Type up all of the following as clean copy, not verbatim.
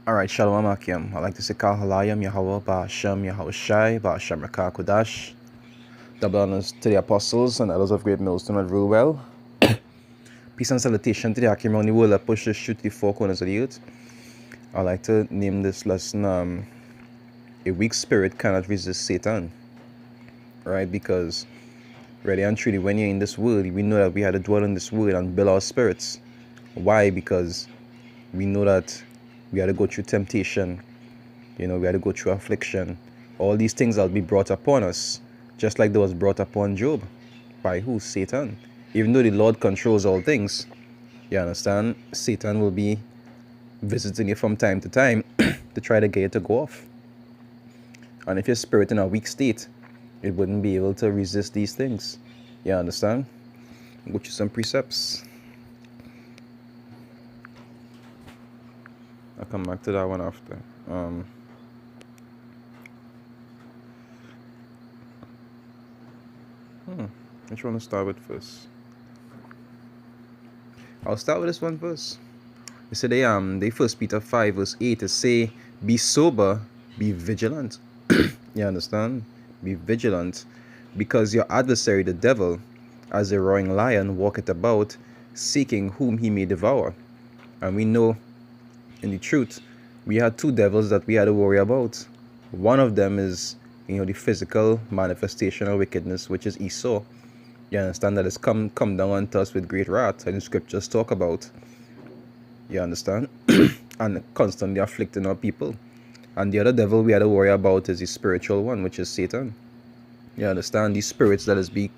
Alright, Shalom Akim. I'd like to say Kal Halayim Yahweh Ba'Hashem Yahushai Ba'Hashem Rakah Kodash. Double honors to the apostles and others of great millstone that rule well. Peace and salutation to the Akim around the world that push the shoot to the four corners of the earth. I'd like to name this lesson A Weak Spirit Cannot Resist Satan. Right? Because really and truly, when you're in this world, we know that we had to dwell in this world and build our spirits. Why? Because we know that we had to go through temptation, we had to go through affliction. All these things will be brought upon us, just like they was brought upon Job. By who? Satan. Even though the Lord controls all things, you understand, Satan will be visiting you from time to time to try to get you to go off. And if your spirit in a weak state, it wouldn't be able to resist these things. You understand? Go through some precepts. I'll come back to that one after. Which one to start with first? I'll start with this one first. It said they 1 Peter 5 verse 8 to say, be sober, be vigilant. You understand? Be vigilant, because your adversary the devil, as a roaring lion, walketh about, seeking whom he may devour. And we know, in the truth, we had two devils that we had to worry about. One of them is, the physical manifestation of wickedness, which is Esau. You understand, that has come down unto us with great wrath, and the scriptures talk about. You understand? And constantly afflicting our people. And the other devil we had to worry about is the spiritual one, which is Satan. You understand? These spirits that is be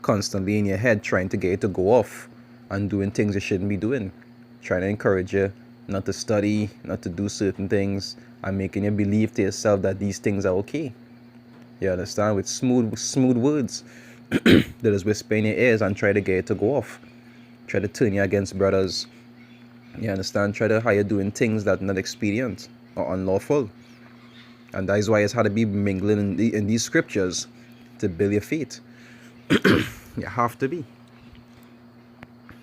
constantly in your head trying to get you to go off and doing things you shouldn't be doing. Trying to encourage you not to study, not to do certain things, and making you believe to yourself that these things are okay. You understand? With smooth words that is whisper in your ears and try to get you to go off. Try to turn you against brothers. You understand? Try to have you doing things that are not expedient or unlawful. And that is why it's had to be mingling in these scriptures to build your faith. You have to be.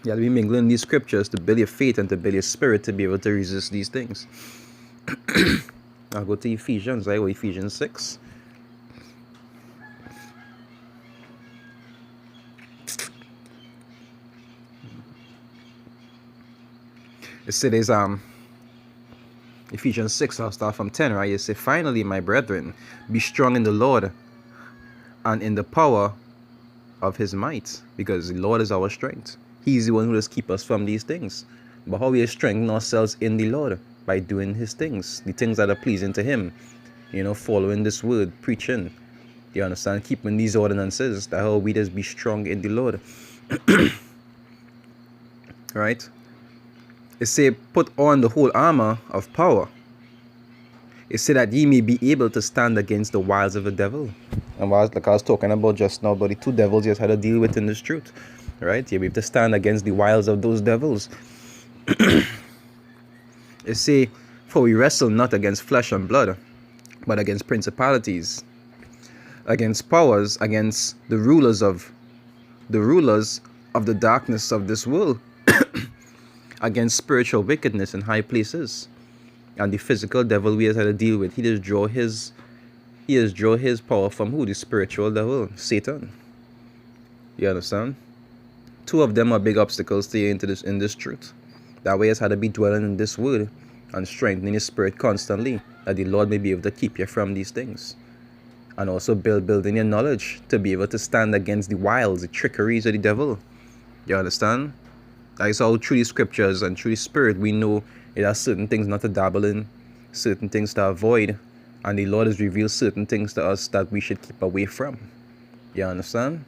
You have to be mingling these scriptures to build your faith and to build your spirit to be able to resist these things. I'll go to Ephesians, right? Or Ephesians 6. It says, Ephesians 6, I'll start from 10, right? It says, finally, my brethren, be strong in the Lord and in the power of his might, because the Lord is our strength. He's the one who does keep us from these things. But how we strengthen ourselves in the Lord? By doing his things, the things that are pleasing to him. Following this word, preaching. You understand? Keeping these ordinances. That how we just be strong in the Lord. Right? It say, put on the whole armor of power. It say that ye may be able to stand against the wiles of the devil. And like I was talking about just now, about the two devils you had to deal with in this truth. Right? You have to stand against the wiles of those devils. It say, for we wrestle not against flesh and blood, but against principalities, against powers, against the rulers of the darkness of this world, against spiritual wickedness in high places. And the physical devil we have to deal with, he just draw his power from who? The spiritual devil, Satan. You understand? Two of them are big obstacles to you in this truth. That way it's had to be dwelling in this word and strengthening your spirit constantly, that the Lord may be able to keep you from these things. And also building your knowledge to be able to stand against the wiles, the trickeries of the devil. You understand? That is how through the scriptures and through the spirit we know it has certain things not to dabble in, certain things to avoid, and the Lord has revealed certain things to us that we should keep away from. You understand?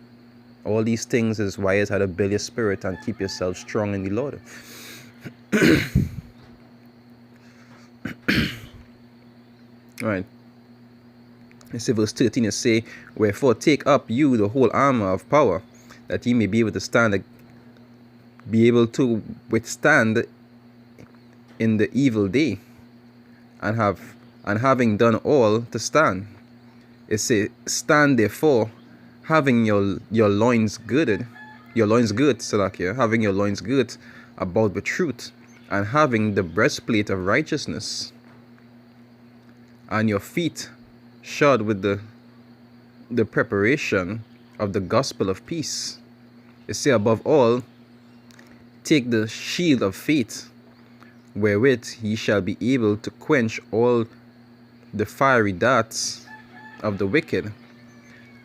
All these things is why it's how to build your spirit and keep yourself strong in the Lord. Alright. It says verse 13, it say, wherefore take up you the whole armor of power, that ye may be able to withstand in the evil day, and having done all to stand. It say, stand therefore, having your loins girded, having your loins girt about the truth, and having the breastplate of righteousness. and your feet shod with the preparation of the gospel of peace. It say, above all, take the shield of faith, wherewith ye shall be able to quench all the fiery darts of the wicked,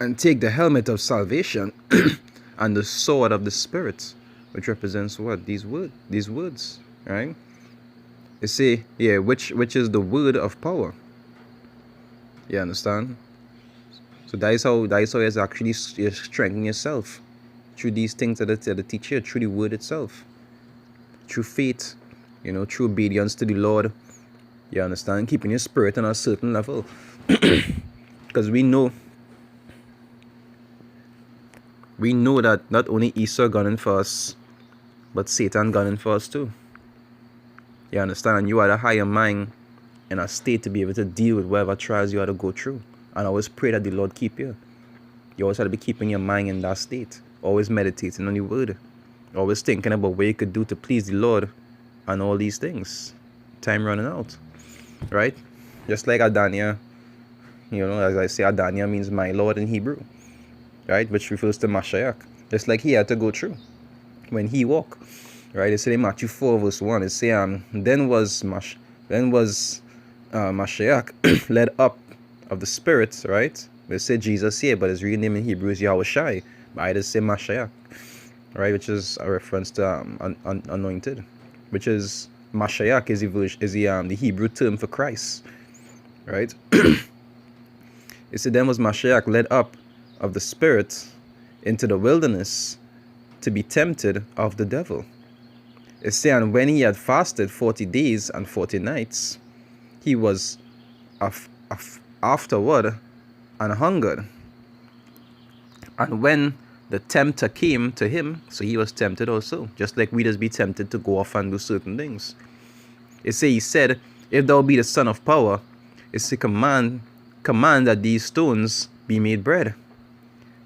and take the helmet of salvation and the sword of the Spirit, which represents what? These words, right? You see, yeah, which is the word of power. You understand? So that is how it's actually you strengthen yourself through these things that the teacher, through the word itself, through faith, through obedience to the Lord. You understand? Keeping your spirit on a certain level, because we know that not only Esau gunning for us, but Satan gunning for us too. You understand? And you are the higher mind in a state to be able to deal with whatever trials you have to go through. And I always pray that the Lord keep you. You always have to be keeping your mind in that state. Always meditating on the word. Always thinking about what you could do to please the Lord and all these things. Time running out. Right? Just like Adania. As I say, Adania means my Lord in Hebrew. Right? Which refers to Mashiach. Just like he had to go through when he walked. Right? It said in Matthew 4 verse 1. It say, then was Mashiach led up of the Spirit, right? They say Jesus here, but his real name in Hebrew is Yahushai. But I just say Mashiach, right? Which is a reference to anointed, which is Mashiach is the Hebrew term for Christ, right? It said then was Mashiach led up of the Spirit into the wilderness to be tempted of the devil. It said, and when he had fasted 40 days and 40 nights, he was afterward and hungered. And when the tempter came to him, so he was tempted also, just like we just be tempted to go off and do certain things. It say he said, if thou be the Son of power, it say command that these stones be made bread.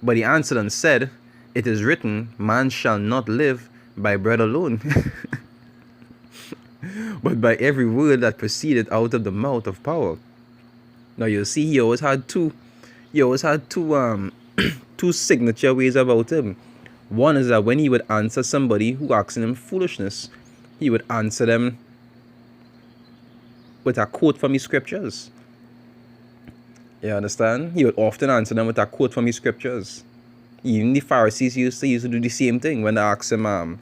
But he answered and said, it is written, man shall not live by bread alone, but by every word that proceeded out of the mouth of power. Now you see, he always had two two signature ways about him. One is that when he would answer somebody who asking him foolishness, he would answer them with a quote from his scriptures. You understand? He would often answer them with a quote from his scriptures. Even the Pharisees used to do the same thing when they asked him,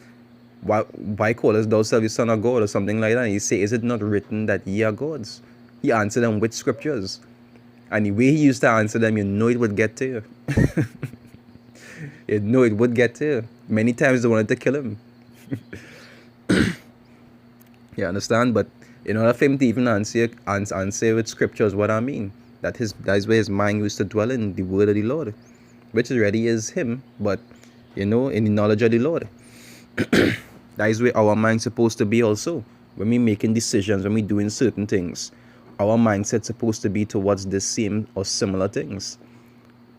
why callest thou thyself the Son of God or something like that? And he say, is it not written that ye are gods? He answered them with scriptures. And the way he used to answer them, it would get to you. It would get to you. Many times they wanted to kill him. You understand? But in order for him to even answer with scriptures what I mean, that is where his mind used to dwell in, the word of the Lord, which already is him, but in the knowledge of the Lord. That is where our mind's supposed to be also. When we making decisions, when we doing certain things, our mindset's supposed to be towards the same or similar things.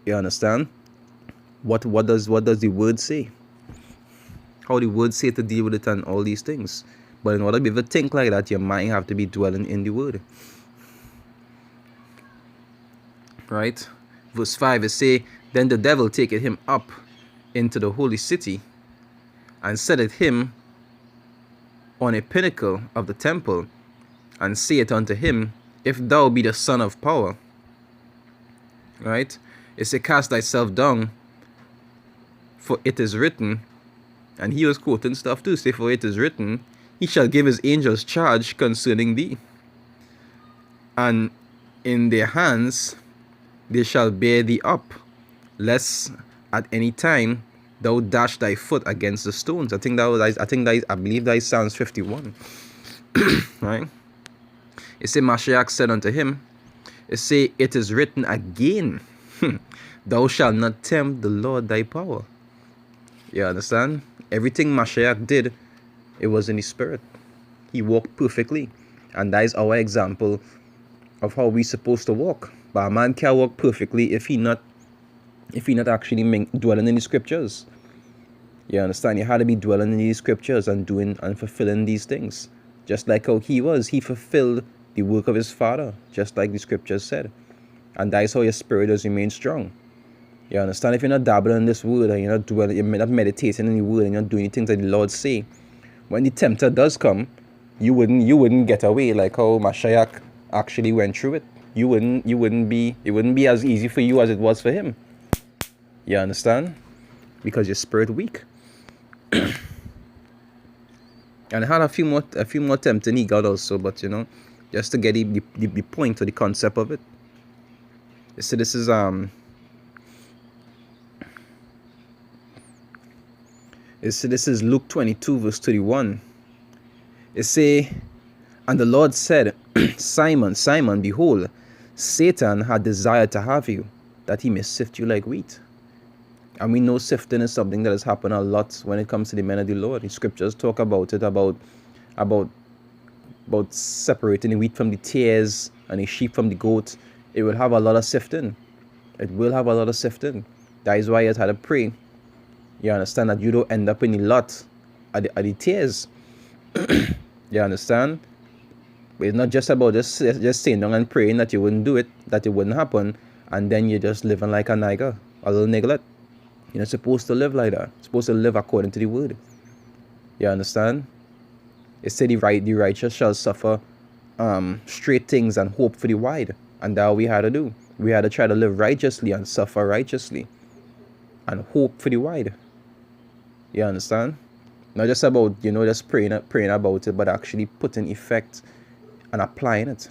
You understand? What does the word say? How the word say to deal with it and all these things. But in order to be able to think like that, your mind have to be dwelling in the word. Right? Verse 5 it say, then the devil taketh him up into the holy city, and setteth him on a pinnacle of the temple, and saith unto him, if thou be the Son of power. Right? It say, cast thyself down, for it is written, and he was quoting stuff too, say, for it is written, he shall give his angels charge concerning thee, and in their hands they shall bear thee up, lest at any time thou dash thy foot against the stones. I believe that is Psalms 51. Right? It say, Mashiach said unto him, it say, it is written again, thou shalt not tempt the Lord thy power. You understand? Everything Mashiach did, it was in the spirit. He walked perfectly. And that is our example of how we supposed to walk. But a man can't walk perfectly if he not actually dwelling in the scriptures. You understand? You had to be dwelling in these scriptures and doing and fulfilling these things. Just like how he was. He fulfilled the work of his Father, just like the scriptures said. And that is how your spirit does remain strong. You understand? If you're not dabbling in this word and you're not meditating in the word and you're not doing the things that the Lord say, when the tempter does come, you wouldn't get away like how Mashiach actually went through it. It wouldn't be as easy for you as it was for him. You understand? Because your spirit weak. And I had a few more tempting he got also, but just to get the point or the concept of it. So this is Luke 22 verse 31. It say, and the Lord said, Simon, Simon, behold, Satan had desired to have you, that he may sift you like wheat. And we know sifting is something that has happened a lot when it comes to the men of the Lord. The scriptures talk about it, about separating the wheat from the tares and the sheep from the goat. It will have a lot of sifting. It will have a lot of sifting. That is why you had to pray. You understand, that you don't end up in the lot at the tares. You understand? But it's not just about just sitting down and praying that you wouldn't do it, that it wouldn't happen, and then you're just living like a nigger, a little niglet. You're not supposed to live like that. You're supposed to live according to the word. You understand? It said the righteous shall suffer straight things and hope for the wide. And that we had to do. We had to try to live righteously and suffer righteously. And hope for the wide. You understand? Not just about, just praying about it, but actually putting effect and applying it.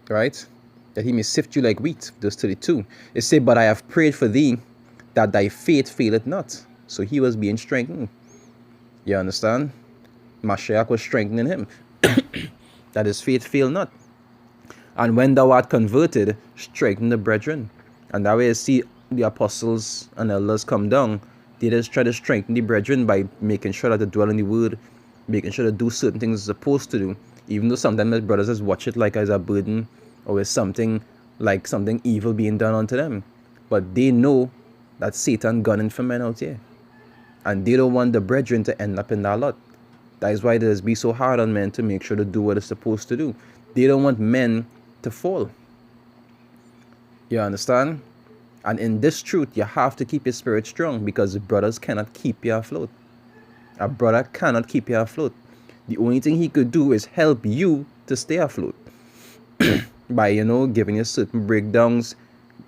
Right? That he may sift you like wheat. Verse 32. It says, but I have prayed for thee, that thy faith faileth not. So he was being strengthened. You understand? Mashiach was strengthening him. That his faith fail not. And when thou art converted, strengthen the brethren. And that way you see the apostles and elders come down. They just try to strengthen the brethren by making sure that they dwell in the word, making sure they do certain things they're supposed to do. Even though sometimes my brothers just watch it like as a burden or as something like something evil being done unto them. But they know that Satan gunning for men out here. And they don't want the brethren to end up in that lot. That is why it is be so hard on men to make sure to do what they're supposed to do. They don't want men to fall. You understand? And in this truth, you have to keep your spirit strong, because brothers cannot keep you afloat. A brother cannot keep you afloat. The only thing he could do is help you to stay afloat. By, giving you certain breakdowns,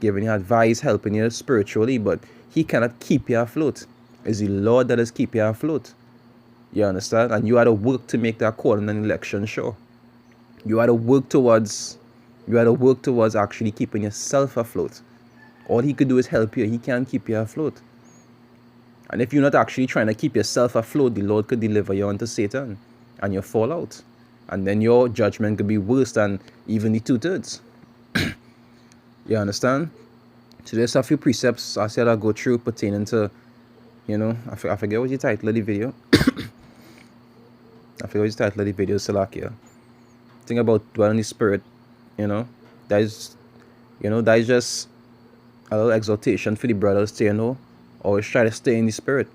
giving you advice, helping you spiritually, but he cannot keep you afloat. It's the Lord that is keeping you afloat. You understand? And you have to work to make that calling and election sure. You have to work towards actually keeping yourself afloat. All he could do is help you. He can't keep you afloat. And if you're not actually trying to keep yourself afloat, the Lord could deliver you unto Satan and you'll fall out. And then your judgment could be worse than even the 2/3. You understand? So there's a few precepts I said I'll go through pertaining to, I forget what the title of the video. I forget what the title of the video is, Salakia. Think about dwelling in the spirit, that is just a little exhortation for the brothers to, always try to stay in the spirit.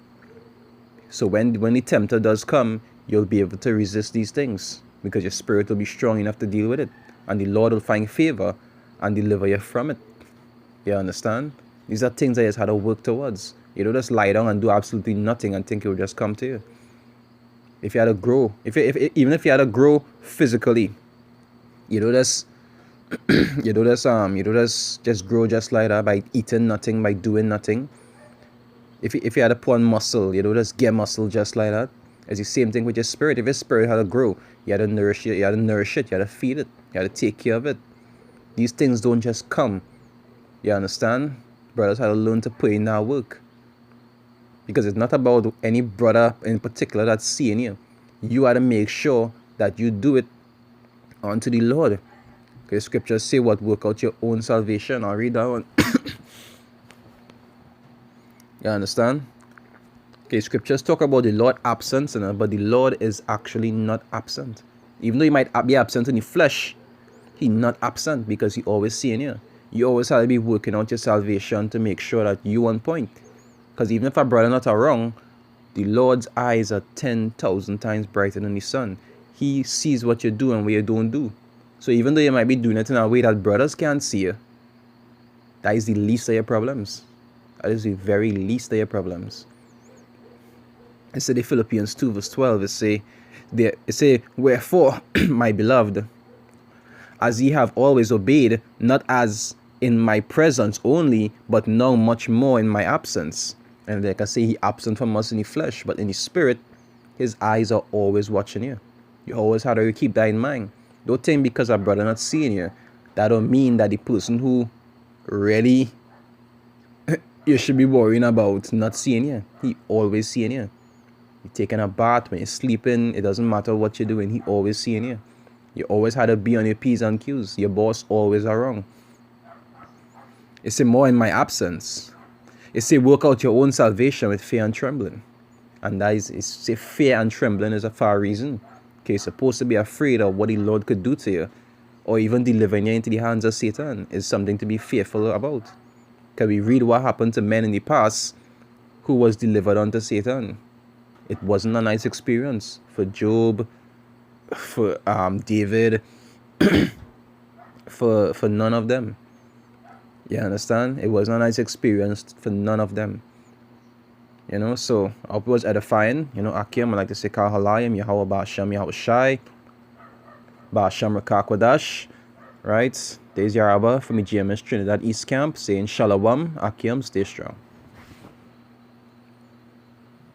So when the tempter does come, you'll be able to resist these things, because your spirit will be strong enough to deal with it. And the Lord will find favor and deliver you from it. You understand? These are things that you just had to work towards. You don't just lie down and do absolutely nothing and think it will just come to you. If you had to grow, even if you had to grow physically, you don't just grow just like that by eating nothing, by doing nothing. If you had to put on muscle, you don't just get muscle just like that. It's the same thing with your spirit. If your spirit had to grow, you had to nourish it, you had to feed it, you had to take care of it. These things don't just come. You understand? Brothers had to learn to put in that work. Because it's not about any brother in particular that's seeing you. You had to make sure that you do it unto the Lord. Okay, scriptures say what? Work out your own salvation. I'll read that one. You understand? Okay, scriptures talk about the Lord absent, but the Lord is actually not absent. Even though he might be absent in the flesh, he's not absent because he always seeing you. You always have to be working out your salvation to make sure that you on point. Because even if a brother not wrong, the Lord's eyes are 10,000 times brighter than the sun. He sees what you do and what you don't do. So even though you might be doing it in a way that brothers can't see you, that is the least of your problems. That is the very least of your problems. It said in Philippians 2 verse 12, it say, wherefore, my beloved, as ye have always obeyed, not as in my presence only, but now much more in my absence. And like I say, he absent from us in the flesh, but in the spirit, his eyes are always watching you. You always have to keep that in mind. Don't think because a brother not seeing you, that don't mean that the person who really you should be worrying about not seeing you. He always seeing you. You're taking a bath, when you're sleeping, it doesn't matter what you're doing, he always seeing you. You always had to be on your P's and Q's. Your boss always around. It say more in my absence. It say work out your own salvation with fear and trembling. And that is, it's say fear and trembling is a far reason. Okay, you're supposed to be afraid of what the Lord could do to you, or even delivering you into the hands of Satan is something to be fearful about. Because we read what happened to men in the past who was delivered unto Satan. It wasn't a nice experience for Job, for David, for none of them. You understand? It was not a nice experience for none of them. You know, so I hope it was edifying. You know, Akim, I like to say Kal Halayim, Yahweh Ba'asham, Yahweh Shai, Ba'asham Rakakwadash, right? There's Yaraba from the GMS Trinidad East Camp saying Shalom, Akim, stay strong.